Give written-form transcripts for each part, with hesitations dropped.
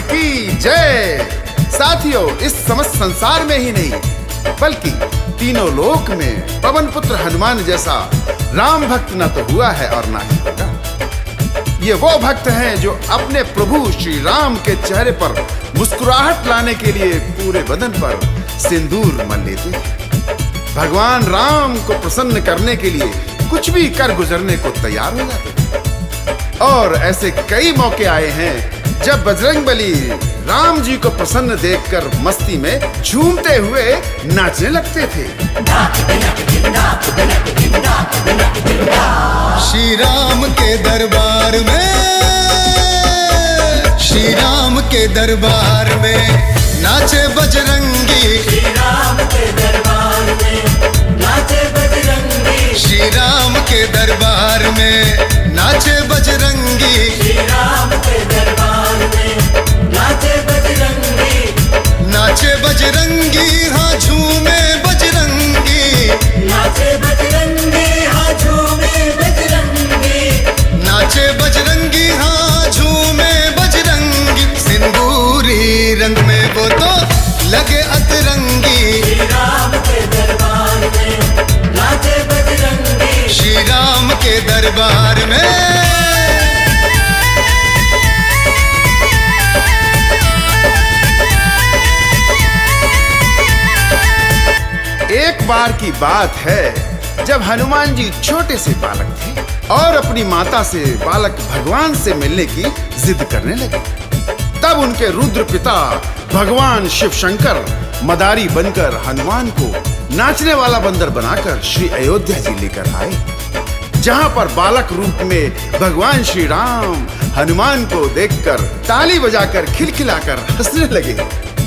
की जय। साथियों, इस समस्त संसार में ही नहीं बल्कि तीनों लोक में पवन पुत्र हनुमान जैसा राम भक्त न तो हुआ है और ना ही होगा। ये वो भक्त हैं जो अपने प्रभु श्री राम के चेहरे पर मुस्कुराहट लाने के लिए पूरे बदन पर सिंदूर मल लेते हैं। भगवान राम को प्रसन्न करने के लिए कुछ भी कर गुजरने को तैयार हो जाते हैं। और ऐसे कई मौके आए हैं जब बजरंगबली राम जी को प्रसन्न देखकर मस्ती में झूमते हुए नाचने लगते थे। श्री राम के दरबार में, श्री राम के दरबार में नाचे बजरंगी। श्री राम के दरबार में नाचे बजरंगी। श्री राम के दरबार में नाचे बजरंगी। श्री राम के दरबार में नाचे बजरंगी। नाचे बजरंगी, हाँ झूमे बजरंगी। नाचे बजरंगी, हाँ झूमे बजरंगी। नाचे बजरंगी, हाँ झूमे बजरंगी। सिंदूरी रंग में वो तो लगे अतरंगी। श्री राम के दरबार में नाचे बजरंगी। श्री राम के दरबार में। एक बार की बात है जब हनुमान जी छोटे से बालक थे और अपनी माता से बालक भगवान से मिलने की जिद करने लगे। तब उनके रुद्र पिता भगवान शिव शंकर मदारी बनकर हनुमान को नाचने वाला बंदर बनाकर श्री अयोध्या जी लेकर आए, जहां पर बालक रूप में भगवान श्री राम हनुमान को देखकर ताली बजाकर खिलखिलाकर हंसने लगे।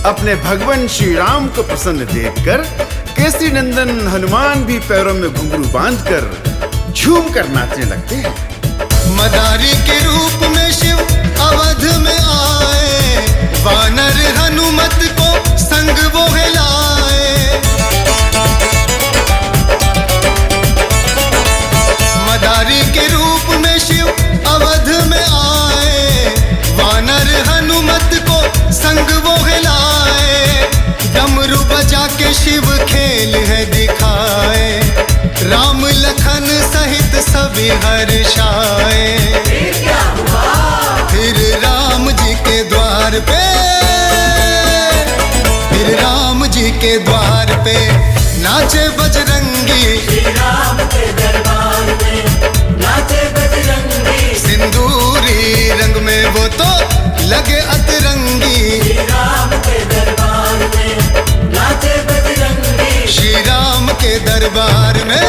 अपने भगवान श्री राम को प्रसन्न देखकर केसरी नंदन हनुमान भी पैरों में घुंघरू बांधकर झूम कर नाचने लगते हैं। मदारी के रूप में शिव अवध में आए, वानर हनुमत को संग वो हिलाए। मदारी के रूप में शिव अवध में आए, वानर हनुमत को संग वो हिलाए। डमरू बजा के शिव खेल है दिखाए, राम लखन सहित सभी हर्षाए। फिर राम जी के द्वार पे, फिर राम जी के द्वार पे नाचे बजरंगी। श्री राम के दरबार में नाचे बजरंगी। सिंदूरी रंग में वो तो लगे अतरंगी। श्री राम के दरबार में नाचे बजरंगी। श्री राम के दरबार में।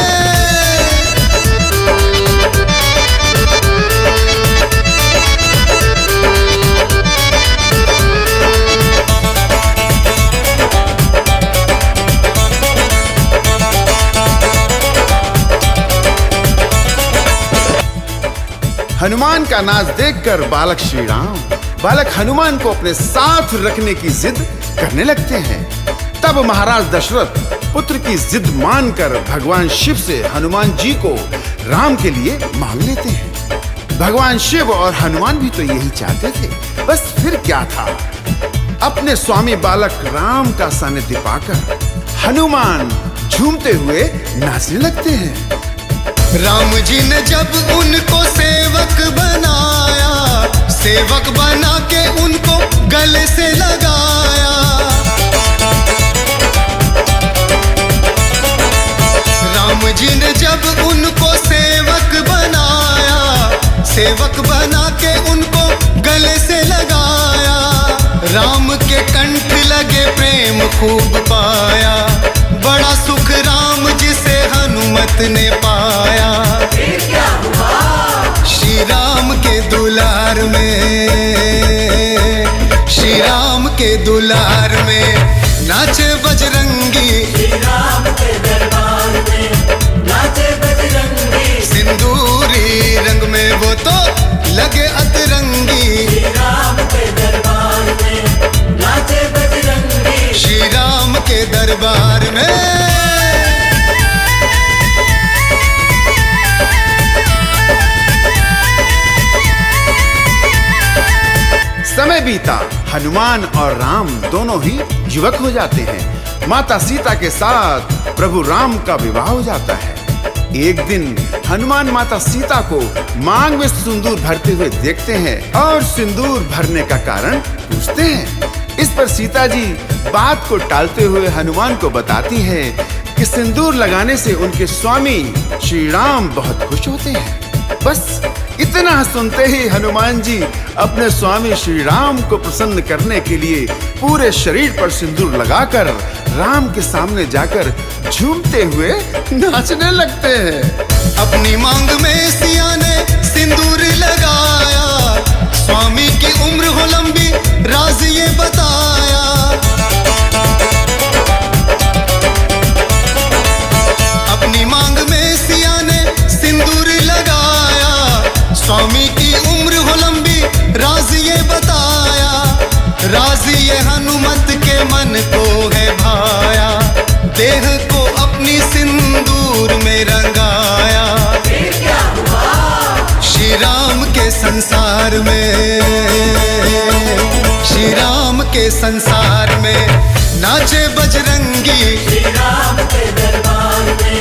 हनुमान का नाच देखकर बालक हनुमान को अपने साथ रखने की जिद करने लगते हैं। तब महाराज दशरथ पुत्र की जिद मानकर भगवान शिव से हनुमान जी को राम के लिए मांग लेते हैं। भगवान शिव और हनुमान भी तो यही चाहते थे, बस फिर क्या था। अपने स्वामी बालक राम का सानिध्य पाकर हनुमान झूमते हुए नाचने लगते हैं। राम जी ने जब उनको सेवक बनाया, सेवक बना के उनको गले से लगाया। राम जी ने जब उनको सेवक बनाया, सेवक बना के उनको गले से लगाया। राम के कंठ लगे प्रेम खूब पाया, बड़ा सुख राम जी से हनुमत ने पाया। क्या हुआ? श्री राम के दुलार में, श्री राम के दुलार में नाचे बजरंगी। श्री राम के दरबार में नाचे बजरंगी। सिंदूरी रंग में वो तो लगे अतरंगी। श्री राम के दरबार में नाचे बजरंगी। श्री राम के दरबार में। समय बीता, हनुमान और राम दोनों ही युवक हो जाते हैं। माता सीता के साथ प्रभु राम का विवाह हो जाता है। एक दिन हनुमान माता सीता को मांग में सिंदूर भरते हुए देखते हैं और सिंदूर भरने का कारण पूछते हैं। इस पर सीता जी बात को टालते हुए हनुमान को बताती हैं कि सिंदूर लगाने से उनके स्वामी श्री राम बहुत खुश होते हैं। बस इतना सुनते ही हनुमान जी अपने स्वामी श्री राम को प्रसन्न करने के लिए पूरे शरीर पर सिंदूर लगाकर राम के सामने जाकर झूमते हुए नाचने लगते हैं। अपनी मांग में सिया ने सिंदूर लगाया, स्वामी की उम्र हो लंबी राज ये बताया। अपनी मांग में सिया ने सिंदूर लगाया, स्वामी की उम्र हो लंबी राज ये बताया। राज ये हनुमत के मन को है भाया, देह को अपनी सिंदूर में रंगाया। श्री राम के संसार में, श्री राम के संसार में नाचे बजरंगी। श्री राम के दरबार में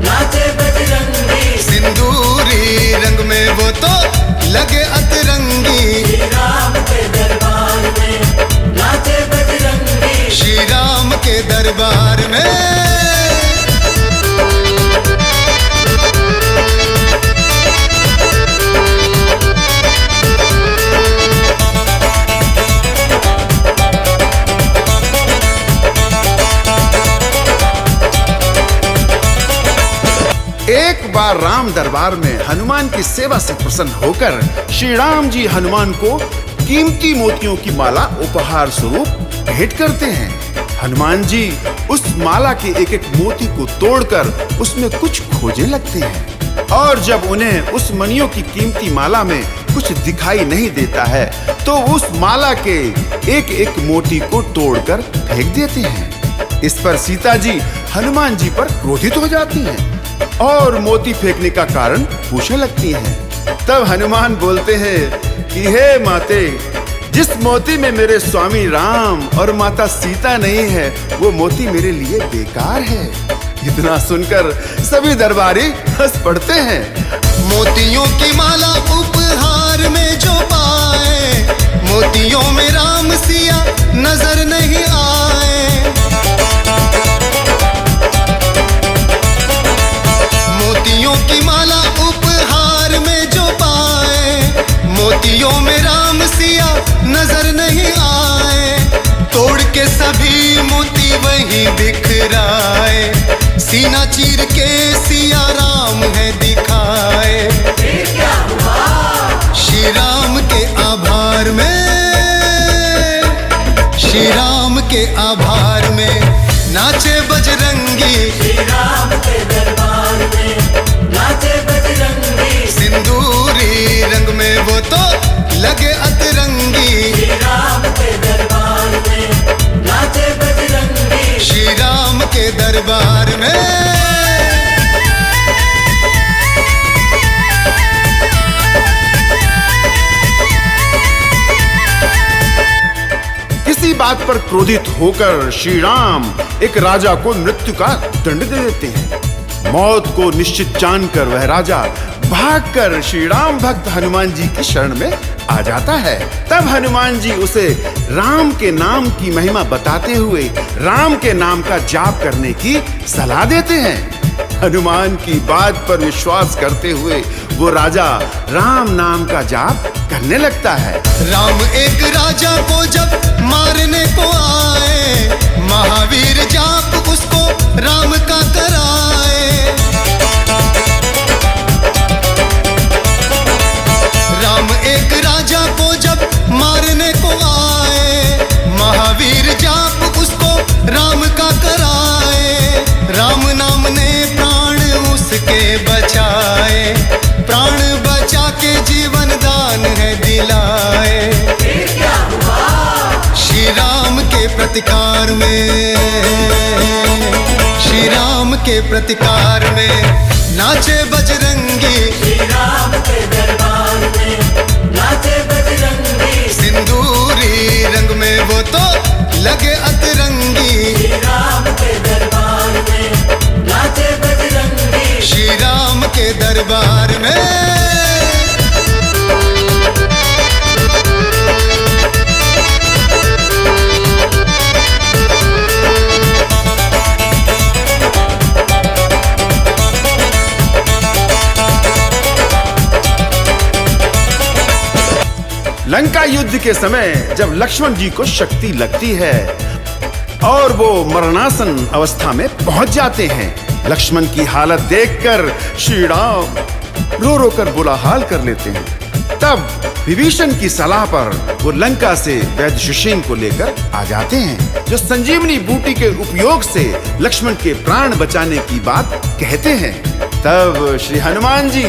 नाचे बजरंगी। सिंदूरी रंग में वो तो लगे अतरंगी। श्री राम के दरबार में नाचे बजरंगी। श्री राम के दरबार में। एक बार राम दरबार में हनुमान की सेवा से प्रसन्न होकर श्री राम जी हनुमान को कीमती मोतियों की माला उपहार स्वरूप भेंट करते हैं। हनुमान जी उस माला के एक एक मोती को तोड़कर उसमें कुछ खोजने लगते हैं और जब उन्हें उस मणियों की कीमती माला में कुछ दिखाई नहीं देता है तो उस माला के एक एक मोती को तोड़कर फेंक देते हैं। इस पर सीता जी हनुमान जी पर क्रोधित हो जाती हैं और मोती फेंकने का कारण पूछने लगती हैं। तब हनुमान बोलते हैं कि हे माते, जिस मोती में मेरे स्वामी राम और माता सीता नहीं है वो मोती मेरे लिए बेकार है। इतना सुनकर सभी दरबारी हंस पड़ते हैं। मोतियों की माला उपहार में जो पाए, मोतियों में राम सिया नजर नहीं आए। मोतियों की माला उपहार में जो पाए, मोतियों में राम सिया नजर नहीं आए। तोड़ के सभी मोती वहीं बिखराए, सीना चीर के सिया राम है दिखाए। श्री राम के आभार में, श्री राम के आभार में नाचे बजरंगी। श्री राम के दरबार में नाचे बजरंगी। सिंदूरी रंग में वो तो लगे अतरंगी। श्री राम के दरबार में नाचे बजरंगी। श्री राम के दरबार में। किसी बात पर क्रोधित होकर श्री राम एक राजा को मृत्यु का दंड दे देते हैं। मौत को निश्चित जानकर वह राजा भागकर श्री राम भक्त हनुमान जी की शरण में आ जाता है। तब हनुमान जी उसे राम के नाम की महिमा बताते हुए राम के नाम का जाप करने की सलाह देते हैं। हनुमान की बात पर विश्वास करते हुए वो राजा राम नाम का जाप करने लगता है। राम एक राजा को जब मारने को आए, महावीर जाप उसको राम का कराए। राम एक राजा को जब मारने को आए, महावीर जाप उसको राम का कराए। राम नाम ने प्राण उसके बचाए, प्राण बचा के जीवन दान है दिलाए। श्री राम के प्रतिकार में, श्री राम के प्रतिकार में नाचे बजरंगी। श्री राम के दरबार में नाचे बजरंगी। सिंदूरी रंग में वो तो लगे अतरंगी। श्री राम के दरबार में नाचे बजरंगी। श्री राम के दरबार में लंका युद्ध के समय जब लक्ष्मण जी को शक्ति लगती है और वो मरणासन अवस्था में पहुंच जाते हैं, लक्ष्मण की हालत देखकर श्री राम रो रो कर बुरा हाल कर लेते हैं। तब विभीषण की सलाह पर वो लंका से वैद्य सुषेण को लेकर आ जाते हैं, जो संजीवनी बूटी के उपयोग से लक्ष्मण के प्राण बचाने की बात कहते हैं। तब श्री हनुमान जी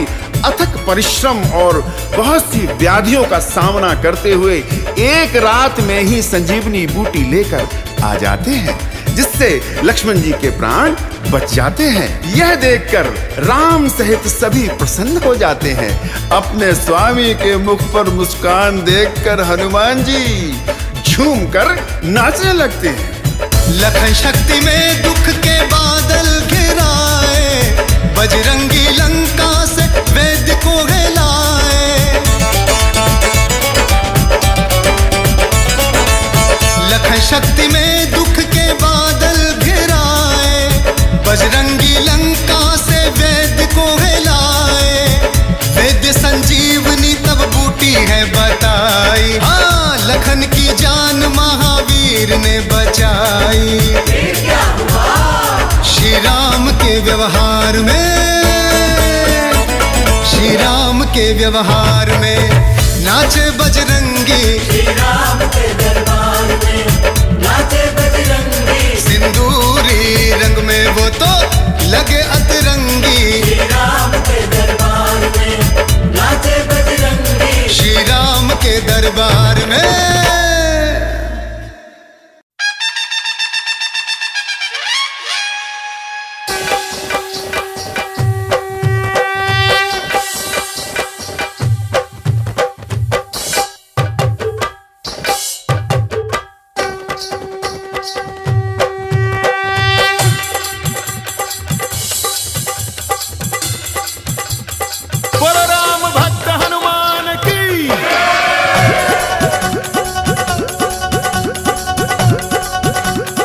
अथक परिश्रम और बहुत सी व्याधियों का सामना करते हुए एक रात में ही संजीवनी बूटी लेकर आ जाते हैं, जिससे लक्ष्मण जी के प्राण बच जाते हैं। यह देखकर राम सहित सभी प्रसन्न हो जाते हैं। अपने स्वामी के मुख पर मुस्कान देखकर हनुमान जी झूमकर नाचने लगते हैं। लखन शक्ति में दुख के बादल घिराए, बजरंगी लंका से वैद्य को हिलाए। लखन शक्ति में दुख के बादल घिराए, बजरंगी लंका से वैद्य को हिलाए। वैद्य संजीवनी तब बूटी है बताई, हाँ लखन की जान महावीर ने बचाई। क्या हुआ? श्री राम के व्यवहार में, श्री राम के व्यवहार में नाचे बजरंगी। श्री राम के दरबार में नाचे बजरंगी। सिंदूरी रंग में वो तो लगे अतरंगी। श्री राम के दरबार में नाचे बजरंगी। श्री राम के दरबार में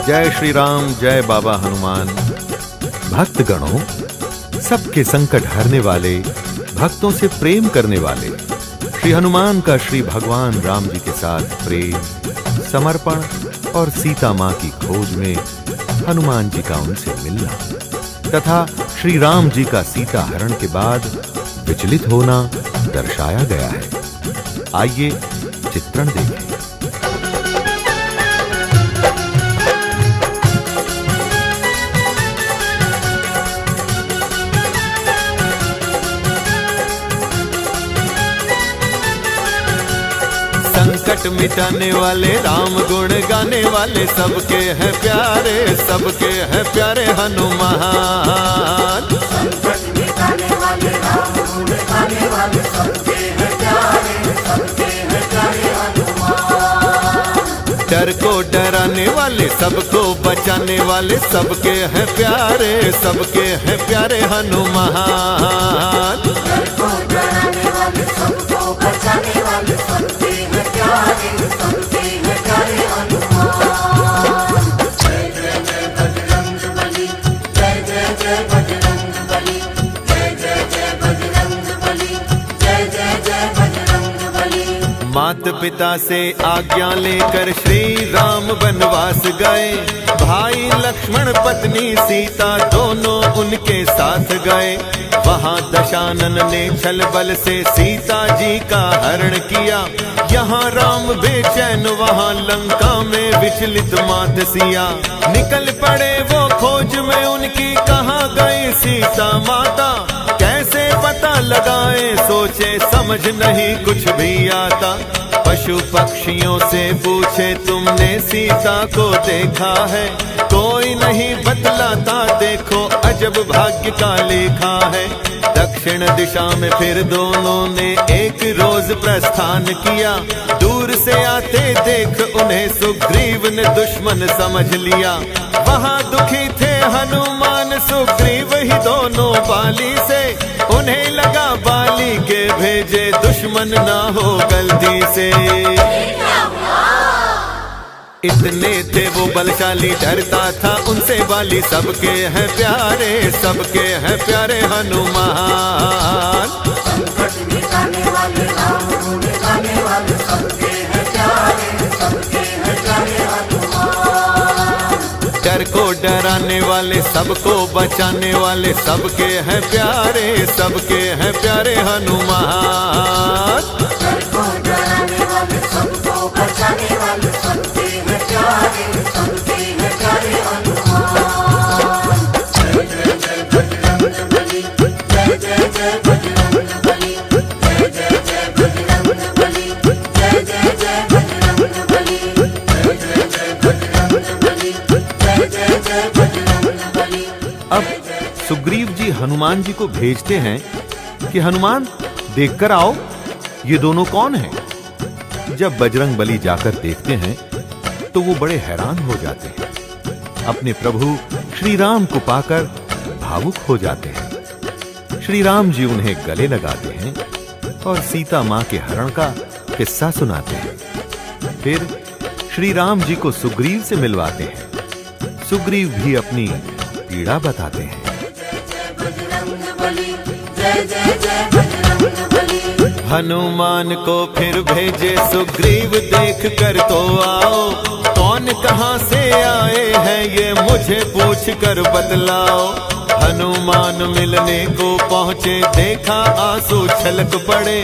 जय श्री राम, जय बाबा हनुमान। भक्तगणों, सबके संकट हरने वाले, भक्तों से प्रेम करने वाले श्री हनुमान का श्री भगवान राम जी के साथ प्रेम, समर्पण और सीता मां की खोज में हनुमान जी का उनसे मिलना तथा श्री राम जी का सीता हरण के बाद विचलित होना दर्शाया गया है। आइए चित्रण देखें। संकट मिटाने वाले, राम गुण गाने वाले, सबके हैं प्यारे, सबके हैं प्यारे हनुमान। संकट मिटाने वाले, राम गुण गाने वाले, सबके हैं प्यारे, सबके हैं प्यारे हनुमान। डर को डराने वाले, सबको बचाने वाले, सबके हैं प्यारे, सबके हैं प्यारे हनुमान। डर को डराने वाले, सबको बचाने वाले, सबके हैं प्यारे, सबके हैं प्यारे हनुमान। जय जय जय बजरंग बली, जय जय जय बजरंग बली, जय जय जय बजरंग बली, जय जय जय बजरंग बली। मात पिता से आज्ञा लेकर श्री राम वनवास गए, भाई लक्ष्मण पत्नी सीता दोनों उनके साथ गए। वहाँ दशानन ने छल बल से सीता जी का हरण किया, यहाँ राम बेचैन वहाँ लंका में विचलित मात सिया। निकल पड़े वो खोज में उनकी, कहाँ गई सीता माता, कैसे पता लगाए, सोचे समझ नहीं कुछ भी आता। पशु पक्षियों से पूछे तुमने सीता को देखा है, कोई नहीं बतलाता, देखो अजब भाग्य का लेखा है। दक्षिण दिशा में फिर दोनों ने एक रोज प्रस्थान किया, दूर से आते देख उन्हें सुग्रीव ने दुश्मन समझ लिया। वहाँ दुखी थे हनुमान सुग्रीव ही दोनों बाली से, उन्हें लगा बाली के भेजे दुश्मन ना हो गलती से। इतने थे वो बलशाली, डरता था उनसे बाली, सबके हैं प्यारे, सबके हैं प्यारे हनुमान। संकट मिटाने वाले, राम को मिटाने वाले, सबके हैं प्यारे, सबके हैं प्यारे हनुमान। डर को डराने वाले, सबको बचाने वाले, सबके हैं प्यारे, सबके हैं प्यारे हनुमान। डर को डराने वाले, सबको बचाने वाले, सबके हैं प्यारे, सबके हैं प्यारे हनुमान। जय जय जय बजरंग बली, जय जय जय बजरंग बली, जय जय जय बजरंग बली, जय जय जय बजरंग बली, जय जय जय बजरंग बली, जय जय जय बजरंग बली। अब सुग्रीव जी हनुमान जी को भेजते हैं कि हनुमान देखकर आओ, ये दोनों कौन हैं? जब बजरंग बली जाकर देखते हैं तो वो बड़े हैरान हो जाते हैं, अपने प्रभु श्री राम को पाकर भावुक हो जाते हैं। श्री राम जी उन्हें गले लगाते हैं और सीता मां के हरण का किस्सा सुनाते हैं। फिर श्री राम जी को सुग्रीव से मिलवाते हैं। सुग्रीव भी अपनी पीड़ा बताते हैं। हनुमान को फिर भेजे सुग्रीव, देख कर तो आओ, कौन कहां से आए हैं ये मुझे पूछ कर बतलाओ। हनुमान मिलने को पहुंचे, देखा आंसू छलक पड़े,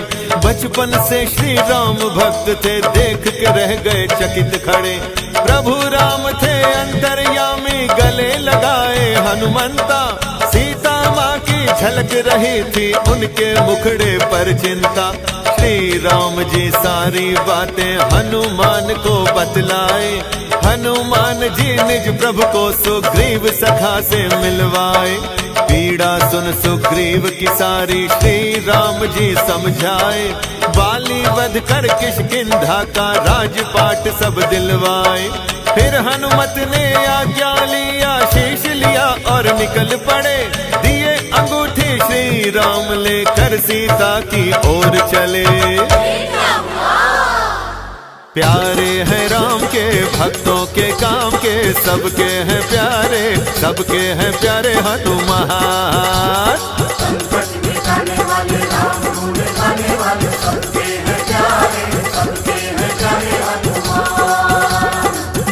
बचपन से श्री राम भक्त थे, देख के रह गए चकित खड़े। प्रभु राम थे अंतर्यामी, गले लगाए हनुमंता, सीता माँ की झलक रही थी उनके मुखड़े पर चिंता। श्री राम जी सारी बातें हनुमान को बतलाए, हनुमान जी निज प्रभु को सुग्रीव सखा से मिलवाए। पीड़ा सुन सुग्रीव की सारी श्री राम जी समझाए, बाली वध कर किष्किंधा का राजपाट सब दिलवाए। फिर हनुमत ने आज्ञा लिया, शीश लिया और निकल पड़े, दिए अंगूठी श्री राम लेकर सीता की ओर चले। प्यारे हैं राम के भक्तों के काम के, सबके हैं प्यारे, सबके हैं प्यारे हनुमान। संकट मिटाने वाले, राम को मिटाने वाले, सबके हैं प्यारे, सबके हैं प्यारे हनुमान।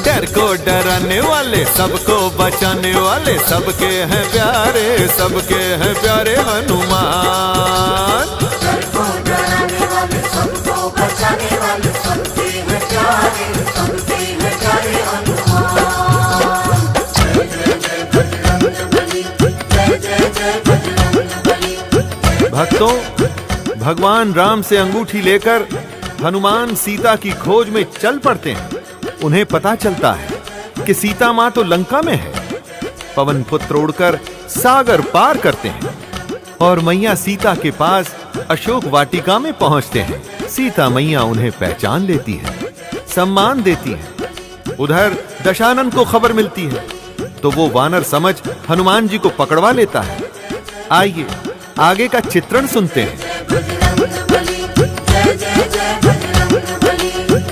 डर को डराने वाले, सबको बचाने वाले, सबके हैं प्यारे, सबके हैं प्यारे हनुमान। डर को डराने वाले, सबको बचाने वाले, सबके हैं प्यारे, सबके हैं प्यारे हनुमान। जय जय जय बजरंग बली, जय जय जय बजरंग बली। भक्तों, भगवान राम से अंगूठी लेकर हनुमान सीता की खोज में चल पड़ते हैं। उन्हें पता चलता है कि सीता मां तो लंका में है। पवन पुत्र उड़कर सागर पार करते हैं और मैया सीता के पास अशोक वाटिका में पहुंचते हैं। सीता मैया उन्हें पहचान लेती है, सम्मान देती है। उधर दशानन को खबर मिलती है तो वो वानर समझ हनुमान जी को पकड़वा लेता है। आइए आगे का चित्रण सुनते हैं।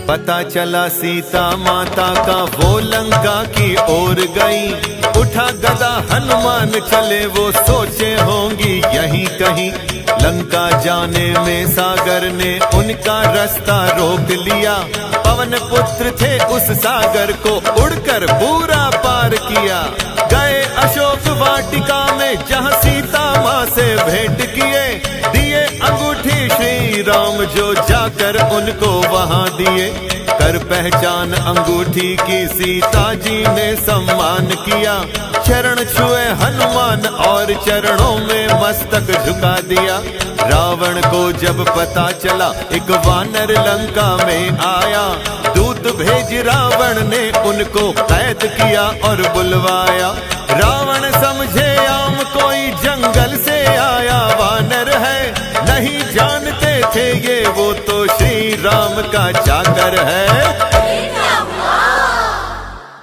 पता चला सीता माता का वो लंका की ओर गई, उठा गदा हनुमान चले, वो सोचे होंगी यहीं कहीं। लंका जाने में सागर ने उनका रास्ता रोक लिया, पवन पुत्र थे उस सागर को उड़कर पूरा पार किया। गए अशोक वाटिका में जहाँ सीता माँ से भेंट किए, दिए अंगूठी श्री राम जो जाकर उनको वहां दिए। कर पहचान अंगूठी की सीता जी ने सम्मान किया। चरण छुए हनुमान और चरणों में मस्तक झुका दिया। रावण को जब पता चला एक वानर लंका में आया, दूत भेज रावण ने उनको कैद किया और बुलवाया। रावण समझे आम कोई जंगल से आया वानर है, नहीं जानते थे ये वो तो श्री राम का चाकर है।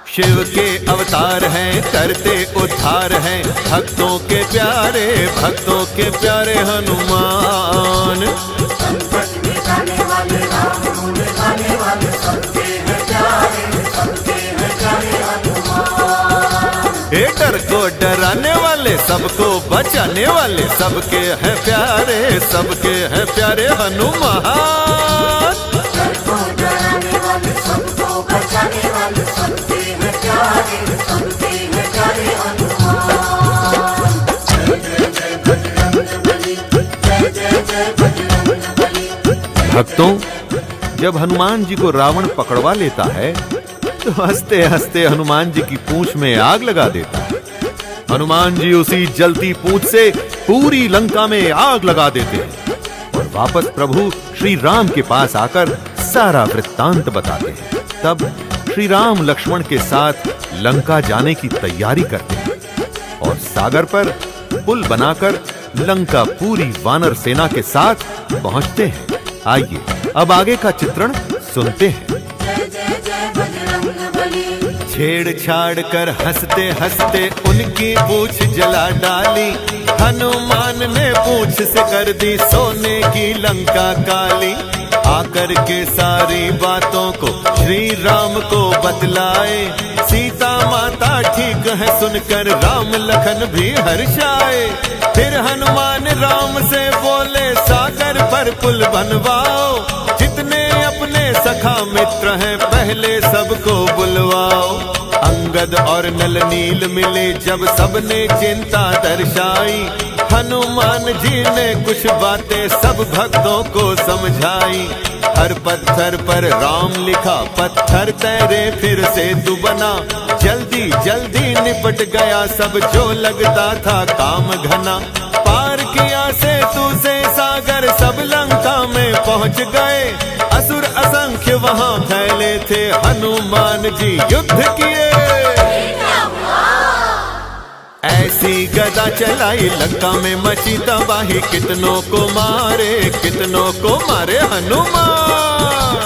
शिव के अवतार हैं, करते उद्धार हैं, भक्तों के प्यारे हनुमान। संकट मिटाने वाले राम गुण गाने वाले सबके हैं प्यारे, सबके हैं प्यारे हनुमान। हे डर को डराने वाले, सबको बचाने वाले, सबके हैं प्यारे हनुमान। डर को डराने वाले, सबको बचाने वाले, सबके हैं प्यारे, सबके हैं प्यारे हनुमान। जय जय जय बजरंग बली, जय जय जय बजरंग बली। भक्तों, जब हनुमान जी को रावण पकड़वा लेता है तो हंसते हंसते हनुमान जी की पूंछ में आग लगा देता है। हनुमान जी उसी जलती पूंछ से पूरी लंका में आग लगा देते हैं और वापस प्रभु श्री राम के पास आकर सारा वृत्तांत बताते हैं। तब श्री राम लक्ष्मण के साथ लंका जाने की तैयारी करते हैं और सागर पर पुल बनाकर लंका पूरी वानर सेना के साथ पहुंचते हैं। आइए अब आगे का चित्रण सुनते हैं। जय जय जय बजरंग बली। छेड़छाड़ कर हंसते हंसते उनकी पूंछ जला डाली। हनुमान ने पूंछ से कर दी सोने की लंका काली। आकर के सारी बातों को श्री राम को बतलाए। सीता माता ठीक है सुनकर राम लखन भी हर्षाए। फिर हनुमान राम से बोले सागर पर पुल बनवाओ। जितने अपने सखा मित्र हैं पहले सबको बुलवाओ। अंगद और नल नील मिले जब सबने चिंता दर्शाई। हनुमान जी ने कुछ बातें सब भक्तों को समझाई। हर पत्थर पर राम लिखा, पत्थर तैरे फिर सेतु बना। जल्दी जल्दी निपट गया सब जो लगता था काम घना। पार किया सेतु से सागर, सब लंका में पहुंच गए। असुर असंख्य वहां फैले थे, हनुमान जी युद्ध किए। ऐसी गदा चलाई लंका में मची तबाही। कितनों को मारे हनुमान।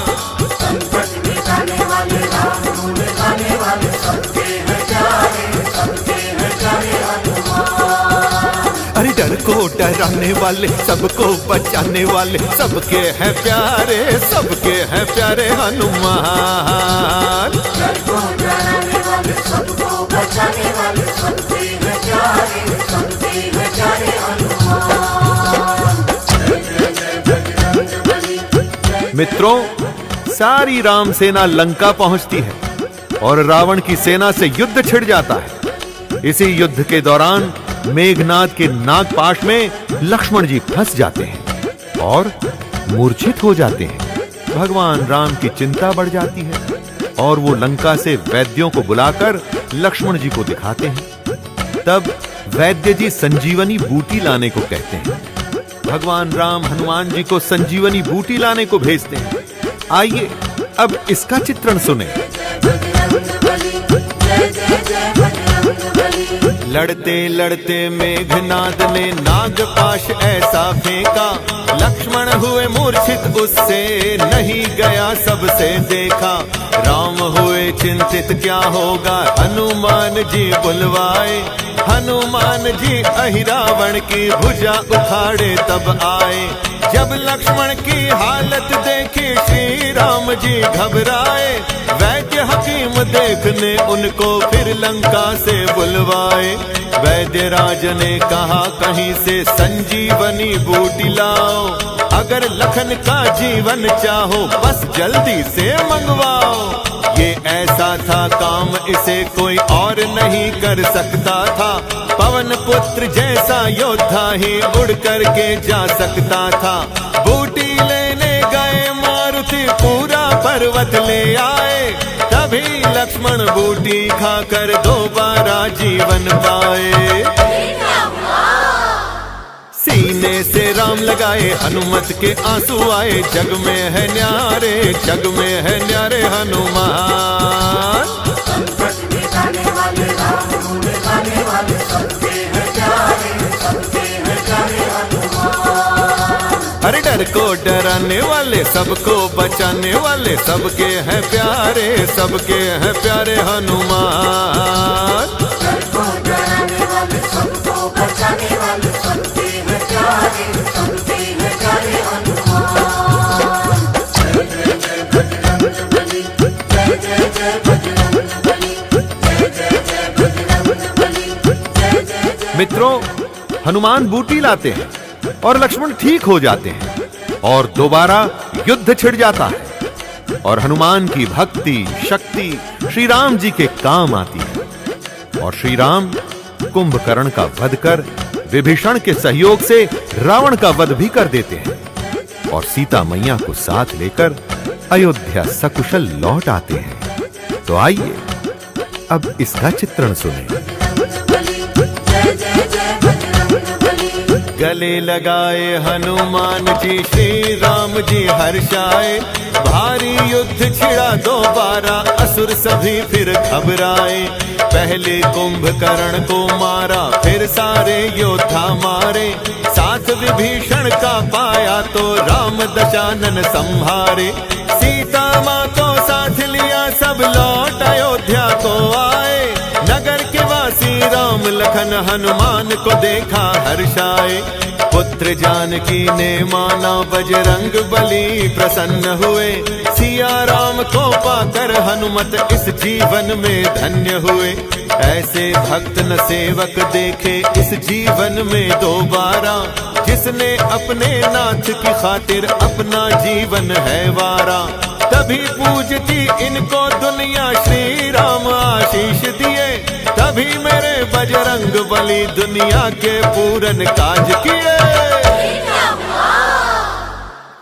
संकट मिटाने वाले राम गुण गाने वाले सबके हैं प्यारे, सबके हैं प्यारे हनुमान। अरे डर को डराने वाले, सबको बचाने वाले, सबके हैं प्यारे हनुमान। डर को डराने वाले, सबको बचाने वाले, सबके हैं प्यारे, सबके हैं प्यारे हनुमान। जय जय जय बजरंग बली। मित्रों, सारी राम सेना लंका पहुंचती है और रावण की सेना से युद्ध छिड़ जाता है। इसी युद्ध के दौरान मेघनाद के नागपाश में लक्ष्मण जी फंस जाते हैं और मूर्छित हो जाते हैं। भगवान राम की चिंता बढ़ जाती है और वो लंका से वैद्यों को बुलाकर लक्ष्मण जी को दिखाते हैं। तब वैद्य जी संजीवनी बूटी लाने को कहते हैं। भगवान राम हनुमान जी को संजीवनी बूटी लाने को भेजते हैं। आइए अब इसका चित्रण सुने। लड़ते लड़ते मेघनाद ने नागपाश ऐसा फेंका। लक्ष्मण हुए मूर्छित उससे नहीं गया सबसे देखा। राम हुए चिंतित क्या होगा, हनुमान जी बुलवाए। हनुमान जी अहिरावण की भुजा उखाड़े तब आए। जब लक्ष्मण की हालत देखी श्री राम जी घबराए। वैद्य हकीम देखने उनको फिर लंका से बुलवाए। वैद्य राज ने कहा कहीं से संजीवनी बूटी लाओ। अगर लखन का जीवन चाहो बस जल्दी से मंगवाओ। ये ऐसा था काम इसे कोई और नहीं कर सकता था। पवन पुत्र जैसा योद्धा ही उड़ करके जा सकता था। बूटी ले साथ पूरा पर्वत ले आए। तभी लक्ष्मण बूटी खाकर दोबारा जीवन पाए। सीने से राम लगाए हनुमत के आंसू आए। जग में है न्यारे, जग में है न्यारे हनुमान। संकट मिटाने वाले राम गुण गाने वाले सबके हैं प्यारे, सबके हैं प्यारे हनुमान। अरे डर को डराने वाले, सबको बचाने वाले सबके हैं प्यारे, सबके हैं प्यारे हनुमान। डर को डराने वाले, सबको बचाने वाले सबके हैं प्यारे, सबके हैं प्यारे हनुमान। जय जय जय बजरंग बली, जय जय जय बजरंग बली, जय जय जय बजरंग बली, जय जय जय। मित्रों, हनुमान बूटी लाते हैं और लक्ष्मण ठीक हो जाते हैं और दोबारा युद्ध छिड़ जाता है और हनुमान की भक्ति शक्ति श्री राम जी के काम आती है और श्री राम कुंभकर्ण का वध कर विभीषण के सहयोग से रावण का वध भी कर देते हैं और सीता मैया को साथ लेकर अयोध्या सकुशल लौट आते हैं। तो आइए अब इसका चित्रण सुनें। जय जय जय बजरंग बली। गले लगाए हनुमान जी श्री राम जी हर्षाए। भारी युद्ध छिड़ा दोबारा असुर सभी फिर घबराए। पहले कुंभकर्ण को मारा फिर सारे योद्धा मारे। साथ विभीषण का पाया तो राम दशानन संहारे। सीता माँ को साथ लिया सब लौट अयोध्या को आए। नगर के वासी राम लखन हनुमान को देखा हर्षाए। पुत्र जानकी ने माना बजरंग बली प्रसन्न हुए। सिया राम को पाकर हनुमत इस जीवन में धन्य हुए। ऐसे भक्त न सेवक देखे इस जीवन में दोबारा। जिसने अपने नाथ की खातिर अपना जीवन है वारा। तभी पूजती इनको दुनिया श्री राम आशीष दिए। तभी मेरे बजरंग बली दुनिया के पूरन काज किए।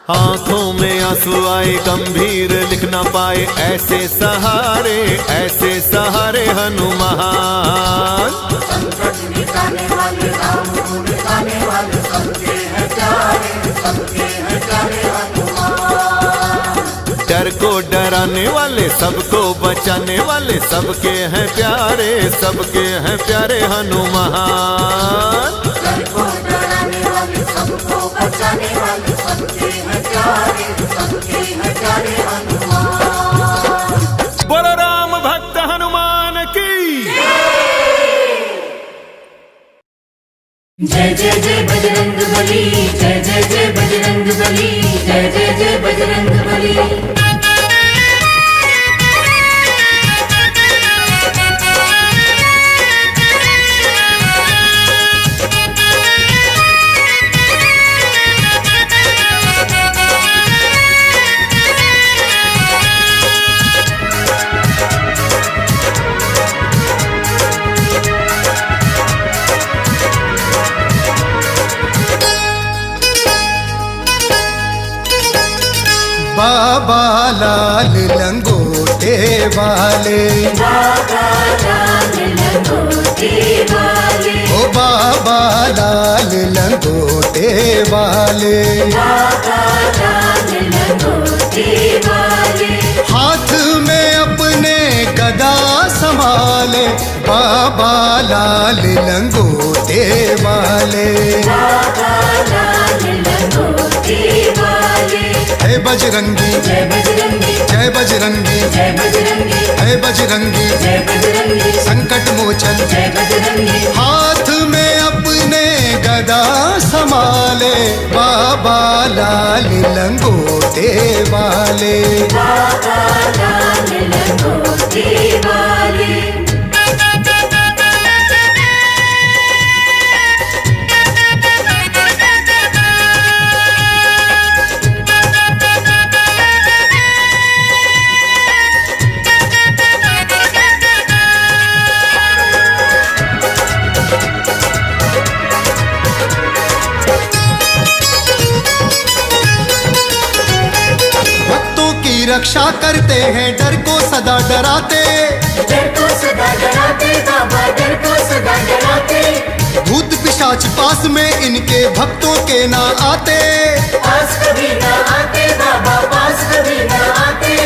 आंखों में आंसू आए गंभीर लिख ना पाए। ऐसे सहारे हनुमान। संकट मिटाने वाले राम गुण गाने वाले सबके हैं प्यारे, सबके हैं प्यारे हनुमान। डर को डराने वाले, सबको बचाने वाले सबके हैं प्यारे, सबके हैं प्यारे हनुमान। डर को डराने वाले, सबको बचाने वाले सबके हैं प्यारे, सबके हैं प्यारे हनुमान। बोलो राम भक्त हनुमान की। जय जय जय बजरंग बली, जय जय जय बजरंग बली, जय जय जय बजरंग बली। बाबा लाल लंगोटे वाले, बाबा लाल लंगोटे वाले, ओ बाबा लाल लंगोटे वाले। बाबा लाल लंगोटे वाले। हाथ में अपने गदा संभाले। बाबा लाल लंगोटे वाले, बाबा लाल लंगोटे वाले। जय बजरंगी, जय बजरंगी, जय बजरंगी, जय बजरंगी, जय बजरंगी, जय बजरंगी, संकट मोचन। जय बजरंगी। हाथ में अपने गदा संभाले। बाबा लाल लंगोटे वाले, बाबा लाल लंगोटे वाले। भक्तों रक्षा करते हैं, डर को सदा डराते। डर को सदा डराते बाबा, डर को सदा डराते। भूत पिशाच पास में इनके भक्तों के ना आते। पास कभी ना आते बाबा, पास कभी ना आते।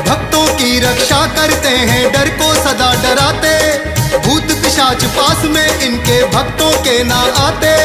भक्तों की रक्षा करते हैं, डर को सदा डराते। भूत पिशाच पास में इनके भक्तों के ना आते।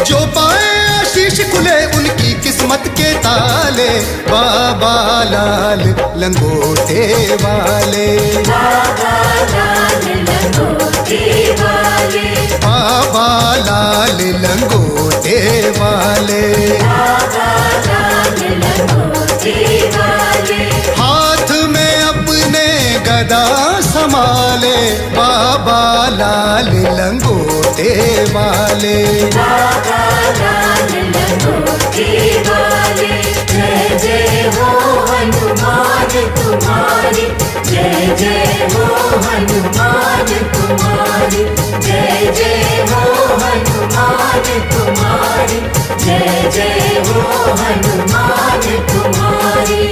जो पाए आशीष खुले उनकी किस्मत के ताले। बाबा लाल लंगोटे वाले, बाबा लाल लंगोटे वाले, बाबा लाल लंगोटे वाले। बाबा लाल लंगोटे वाले। हाथ में अपने गदा संभाले, बाबा लाल लंगोटे वाले। बाबा लाल लंगोटे वाले। जय जय हो हनुमान तुम्हारी, जय जय हो हनुमान तुम्हारी, जय जय हो हनुमान तुम्हारी, जय जय हो हनुमान तुम्हारी।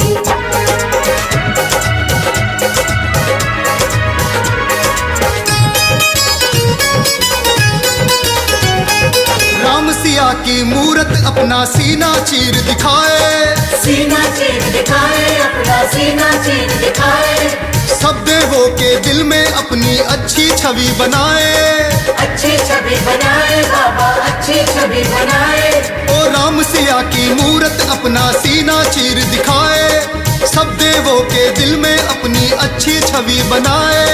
राम सिया की मूरत अपना सीना चीर दिखाए। सीना चीर दिखाए, अपना सीना चीर दिखाए। सब देवों के दिल में अपनी अच्छी छवि बनाए। अच्छी छवि बनाए बाबा, अच्छी छवि बनाए। ओ राम सिया की मूरत अपना सीना चीर दिखाए। सब देवों के दिल में अपनी अच्छी छवि बनाए।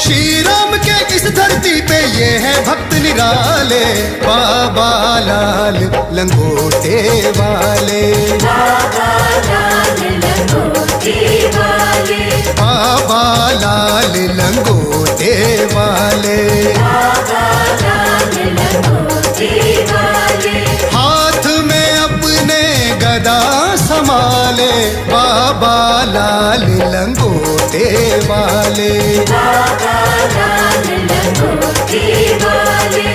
श्री राम के इस धरती पे ये है भक्त निराले। बाबा लाल लंगोटे वाले, बाबा लाल लंगोटे वाले, बाबा लाल लंगोटे वाले। बाबा लाल लंगोटे वाले। हाथ में अपने गदा संभाले, बाबा लाल लंगोटे वाले। बाबा लाल लंगोटे वाले।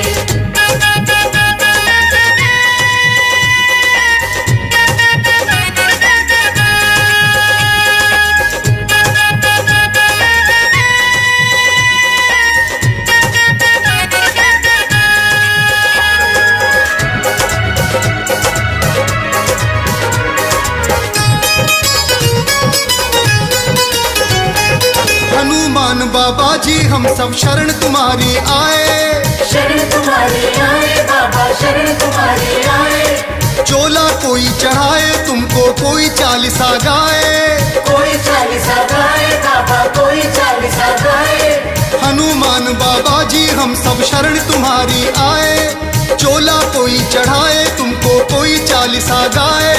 हनुमान बाबा जी हम सब शरण तुम्हारी आए। शरण तुम्हारी आए बाबा, शरण तुम्हारी आए। चोला कोई चढ़ाए तुमको, कोई चालीसा गाए। कोई चालीसा गाए बाबा, कोई चालीसा गाए। हनुमान बाबा जी हम सब शरण तुम्हारी आए। चोला कोई चढ़ाए तुमको, कोई चालीसा गाए।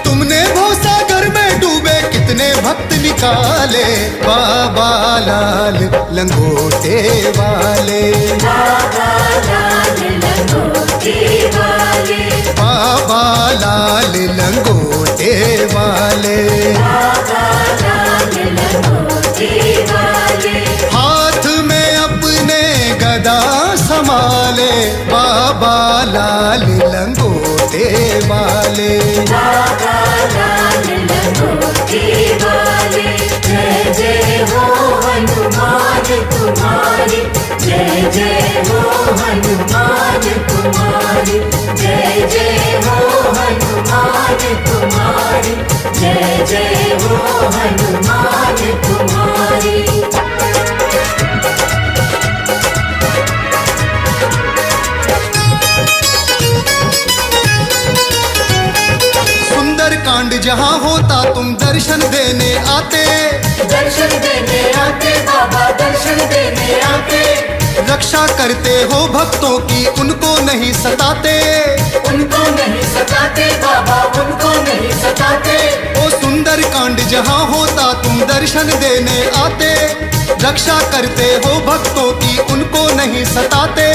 तुमने भवसागर में डूबे कितने भक्त निकाले। बाबा लाल लंगोटे वाले, बाबा लाल लंगोटे वाले, बाबा लाल लंगोटे वाले। बाबा लाल लंगोटे वाले। हाथ में अपने गदा संभाले, बाबा लाल लंगोटे वाले। बाबा लाल लंगोटे वाले। जय जय हो हनुमान तुम्हारी, जय जय हो हनुमान तुम्हारी, जय जय हो हनुमान तुम्हारी, जय जय हो हनुमान तुम्हारी। सुंदरकांड जहाँ होता तुम दर्शन देने आते। दर्शन देने आते बाबा, दर्शन देने आते। रक्षा करते हो भक्तों की, उनको नहीं सताते। उनको नहीं सताते बाबा, उनको नहीं सताते। ओ सुंदरकांड जहाँ होता तुम दर्शन देने आते। रक्षा करते हो भक्तों की, उनको नहीं सताते।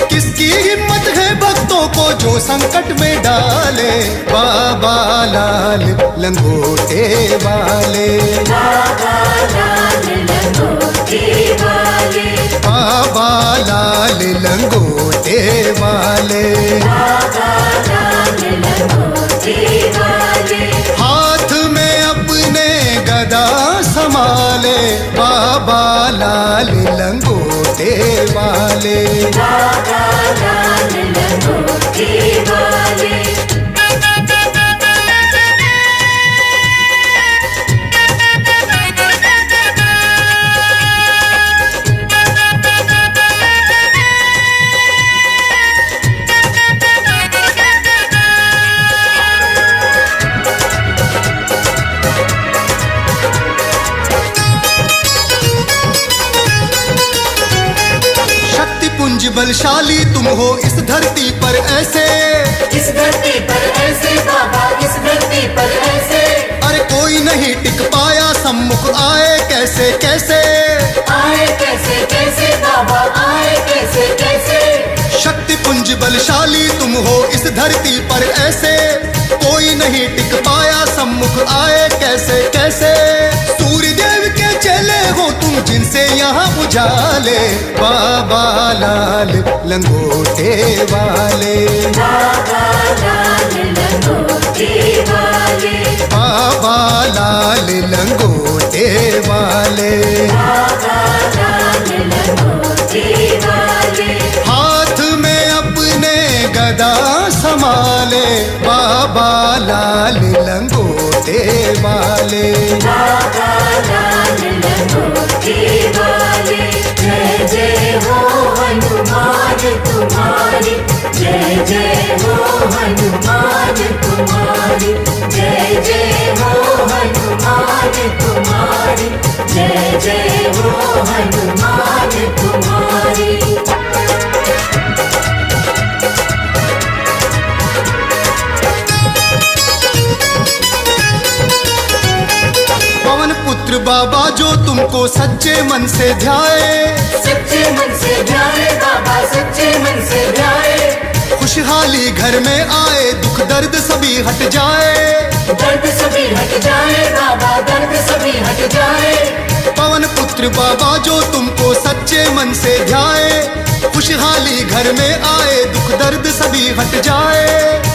किसकी हिम्मत है भक्तों को जो संकट में डाले। बाबा लाल लंगोटे वाले, बाबा लाल लंगोटे वाले, बाबा लाल लंगोटे वाले। बाबा लाल लंगोटे वाले। हाथ में अपने गदा लंगोटे वाले। बाबा लाल लंगोटे वाले। पुंज बलशाली तुम हो इस धरती पर ऐसे, इस धरती पर ऐसे बाबा, इस धरती पर ऐसे। अरे कोई नहीं टिक पाया सम्मुख आए कैसे कैसे, आए कैसे कैसे बाबा, आए कैसे कैसे। शक्ति पुंज बलशाली तुम हो इस धरती पर ऐसे, कोई नहीं टिक पाया सम्मुख आए कैसे कैसे। सूर्य देव के चेले हो तुम जिनसे यहाँ उजाले, बाबा लाल लंगोटे वाले। बाबा लाल लंगोटे वाले। बाबा लाल लंगोटे वाले। बाबा लाल लंगोटे वाले। हाथ में अपने गदा संभाले, बाबा लाल लंगोटे वाले। बाबा लाल लंगोटे वाले। जय जय हो हनुमान तुम्हारी, जय जय हो हनुमान तुम्हारी, जय जय हो हनुमान तुम्हारी, जय जय हो हनुमान तुम्हारी। पवन पुत्र बाबा जो तुमको सच्चे मन से ध्याए, सच्चे मन से ध्याए बाबा, सच्चे मन से ध्याए। खुशहाली घर में आए, दुख दर्द सभी हट जाए, दर्द सभी हट जाए बाबा, दर्द सभी हट जाए। पवन पुत्र बाबा जो तुमको सच्चे मन से ध्याए, खुशहाली घर में आए, दुख दर्द सभी हट जाए।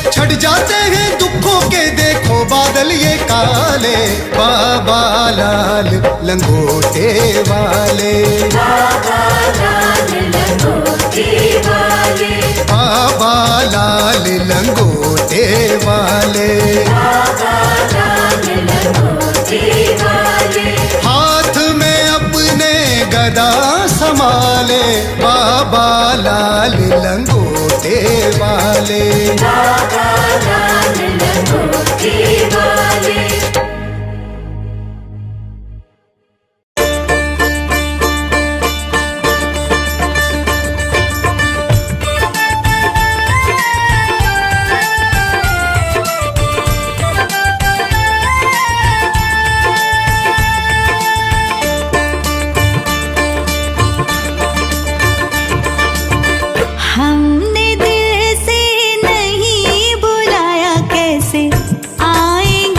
छट जाते हैं दुखों के देखो बादल ये काले, बाबा लाल लंगोटे वाले। बाबा लाल लंगोटे वाले। बाबा लाल लंगोटे वाले। बाबा लाल लंगोटे वाले। हाथ में अपने गदा संभाले, बाबा लाल लंगोटे वाले। बाबा लाल लंगोटे वाले। हमने दिल से नहीं बुलाया, कैसे आएंगे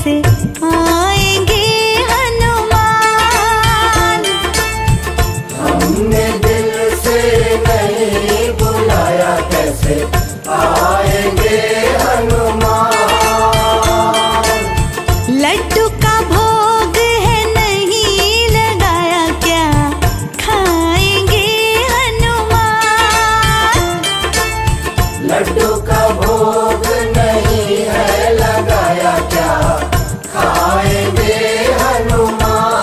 कैसे आएंगे हनुमान। हमने दिल से नहीं बुलाया, कैसे आएंगे हनुमान। लड्डू का भोग है नहीं लगाया, क्या खाएंगे हनुमान। लड्डू का भोग नहीं है लगाया, क्या खाएंगे हनुमान।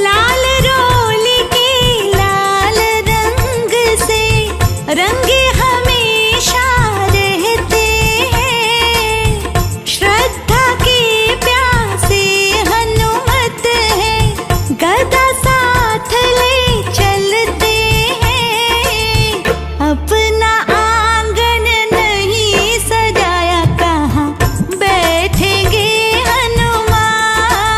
लाल रोली के लाल रंग से रंगे हमेशा रहते हैं। श्रद्धा के प्यासे हनुमत है, गदा साथ ले चलते हैं। अपना आंगन नहीं सजाया, कहाँ बैठेंगे हनुमान।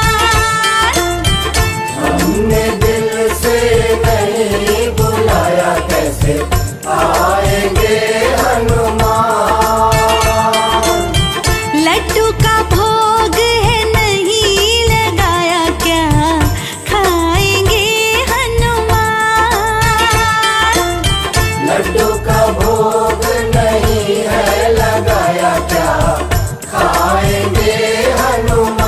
हमने दिल से नहीं बुलाया, कैसे आएंगे हनुमान। लड्डू का भोग है नहीं लगाया, क्या खाएंगे हनुमान। लड्डू का भोग नहीं है लगाया, क्या खाएंगे हनुमान।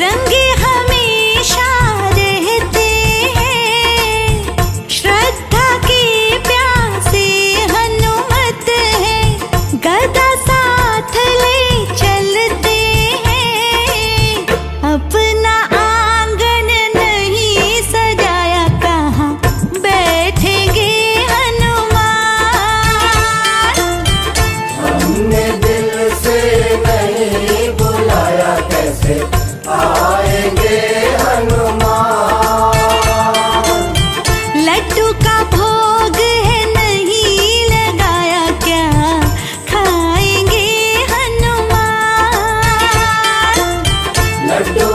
रंगे हमेशा रहते हैं। श्रद्धा के प्यासे हनुमत है, गदा साथ ले चलते हैं। अपना आंगन नहीं सजाया, कहाँ बैठेंगे हनुमान। हमने दिल से नहीं बुलाया, कैसे आएंगे हनुमान। लड्डू का भोग है नहीं लगाया, क्या खाएंगे हनुमान। लड्डू